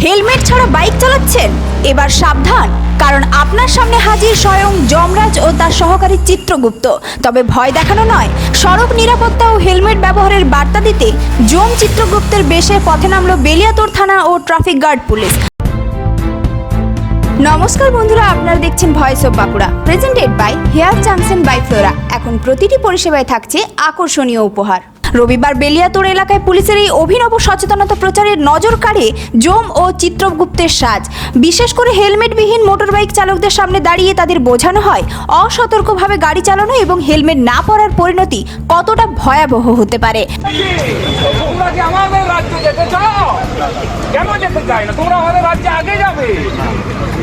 Helmet ছাড়া bike চালাচ্ছেন? এবার সাবধান, কারণ আপনার সামনে হাজির স্বয়ং যমরাজ ও তার সহকারী চিত্রগুপ্ত। তবে ভয় দেখানো নয়, সড়ক নিরাপত্তা ও হেলমেট ব্যবহারের বার্তা দিতে যম চিত্রগুপ্তের বেশে পথে নামলো বেলিয়াতোড় থানা ও ট্রাফিক গার্ড পুলিশ। নমস্কার বন্ধুরা, আপনারা দেখছেন voice of Bankura, presented by hair junction by flora. এখন প্রতিটি পরিষেবায় থাকছে আকর্ষণীয় উপহার। রবিবার বেলিয়াতোড় এলাকায় পুলিশের এই অভিনব সচেতনতা প্রচারের নজর কাড়ে যম ও চিত্রগুপ্তের সাজ। বিশেষ করে হেলমেটবিহীন মোটরবাইক চালকদের সামনে দাঁড়িয়ে তাদের বোঝানো হয় অসতর্কভাবে গাড়ি চালানো এবং হেলমেট না পরার পরিণতি কতটা ভয়াবহ হতে পারে। তোমরা কি আমাদের রাজ্যে যেতে চাও? কেন যেতে চাই না? তোমরা আমাদের রাজ্যে আগে যাবে।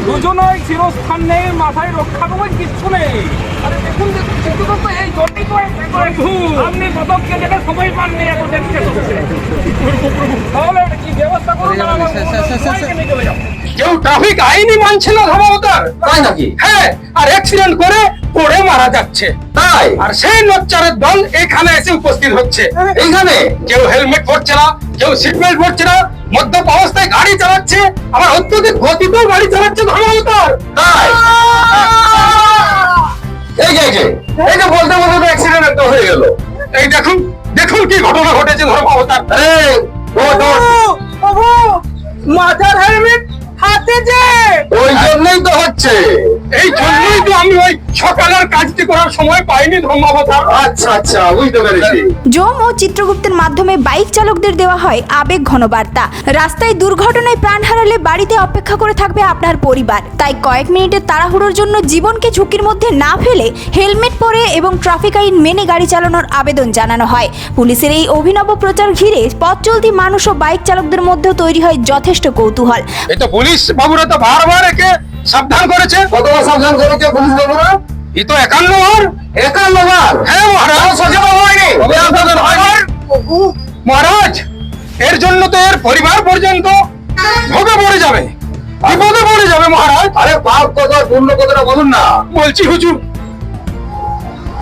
দুজনই চিরস্থান নেই, মাথায় রক্ষা করবেন, কিচ্ছু নেই। আরে দেখুন চিত্রগুপ্ত, এই জন্যই তো আপনি পদককে যেতে সময় পাননি, এখন দেখতে হচ্ছে। তাহলে কি ব্যবস্থা করুন? কেউ ট্রাফিক আইনই মানছে না ধর্মাবতার, তাই নাকি? হ্যাঁ, আর অ্যাক্সিডেন্ট করে পড়ে মারা যাচ্ছে, তাই। আর সেই নচ্চারের দল এখানে এসে উপস্থিত হচ্ছে। এইখানে কেউ হেলমেট পরছে না, কেউ সিট বেল্ট পরছে না, মদ্যপ অবস্থায় গাড়ি চালাচ্ছে, আবার অত্যধিক গতিতেও গাড়ি চালাচ্ছে ধর্মাবতার, তাই। এই যে বলতে বলতে অ্যাক্সিডেন্ট একটা হয়ে গেল। এই দেখুন দেখুন কি ঘটনা ঘটেছে ধর্মাবতার। মাথার হেলমেট হাতে যে, ওই জন্যই তো হচ্ছে, এই জন্যই তো আমি ওই সকালের কাজটি করার সময় পাইনি ধর্মাবতার। আচ্ছা বুঝতে পেরেছি। যম ও চিত্রগুপ্তের মাধ্যমে বাইক চালকদের দেওয়া হয় আবেগ ঘন বার্তা। রাস্তায় দুর্ঘটনায় প্রাণ হারালে বাড়িতে অপেক্ষা করে থাকবে আপনার পরিবার, তাই কয়েক মিনিটের তাড়াহুড়োর জন্য জীবনকে ঝুঁকির মধ্যে না ফেলে হেলমেট পরে এবং ট্রাফিক আইন মেনে গাড়ি চালানোর আবেদন জানানো হয়। পুলিশের এই অভিনব প্রচার ঘিরে পথ চলতি মানুষ ও বাইক চালকদের মধ্যেও তৈরি হয় যথেষ্ট কৌতূহল। এই তো পুলিশ বাবুরা তো বারবার একে সাবধান করেছে। কতবার সাবধান করেছে পুলিশ বাবুরা? এই তো 51 বার। হ্যাঁ মহারাজ, সচেতন হয়নি মহারাজ। এর জন্য তো এর পরিবার পর্যন্ত ভোগে পড়ে যাবে, বিপদে পড়ে যাবে মহারাজ। আরে পাপ কত পূর্ণ কতটা বলুন না। বলছি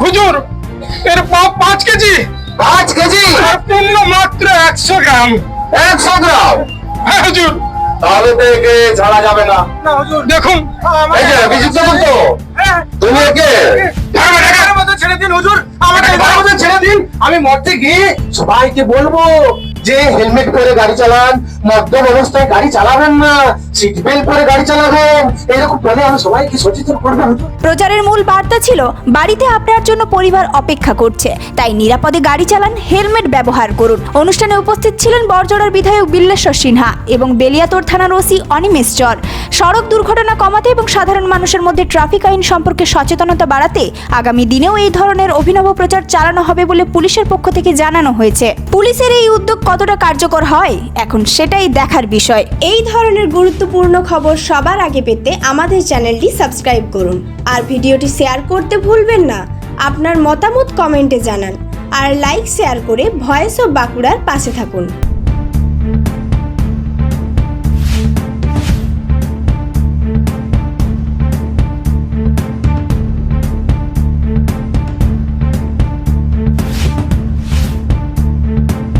হুজুর, এর পাপ 5 কেজি। 5 কেজি আর পূর্ণ মাত্র 100 গ্রাম। 100 গ্রাম? হ্যাঁ হুজুর। তাহলে তো একে ছাড়া যাবে না। দেখুন এই যে বিচিত্র বলতো, তুমি একে ছেড়ে দিন হুজুর, আমাকে ছেড়ে দিন। আমি মরতে গিয়ে সবাইকে বলবো যে হেলমেট পরে গাড়ি চালান, মদ্যপ অবস্থায় গাড়ি চালাবেন না, সিট বেল্ট পরে গাড়ি চালাবেন, এরকম বলে আমি সবাইকে সচেতন করবো হুজুর। প্রচারের মূল বার্তা ছিল বাড়িতে আপনার জন্য পরিবার অপেক্ষা করছে, তাই নিরাপদে গাড়ি চালান, হেলমেট ব্যবহার করুন। অনুষ্ঠানে উপস্থিত ছিলেন বড়জোড়ার বিধায়ক বিল্লেশ্বর সিনহা এবং বেলিয়াতোড় থানার ওসি অনিমেষ চর। সড়ক দুর্ঘটনা কমাতে এবং সাধারণ মানুষের মধ্যে ট্রাফিক আইন সম্পর্কে সচেতনতা বাড়াতে আগামী দিনেও এই ধরনের অভিনব প্রচার চালানো হবে বলে পুলিশের পক্ষ থেকে জানানো হয়েছে। পুলিশের এই উদ্যোগ কতটা কার্যকর হয় এখন সেটাই দেখার বিষয়। এই ধরনের গুরুত্বপূর্ণ খবর সবার আগে পেতে আমাদের চ্যানেলটি সাবস্ক্রাইব করুন আর ভিডিওটি শেয়ার করতে ভুলবেন না। আপনার মতামত কমেন্টে জানান আর লাইক শেয়ার করে ভয়েস অফ বাঁকুড়ার পাশে থাকুন।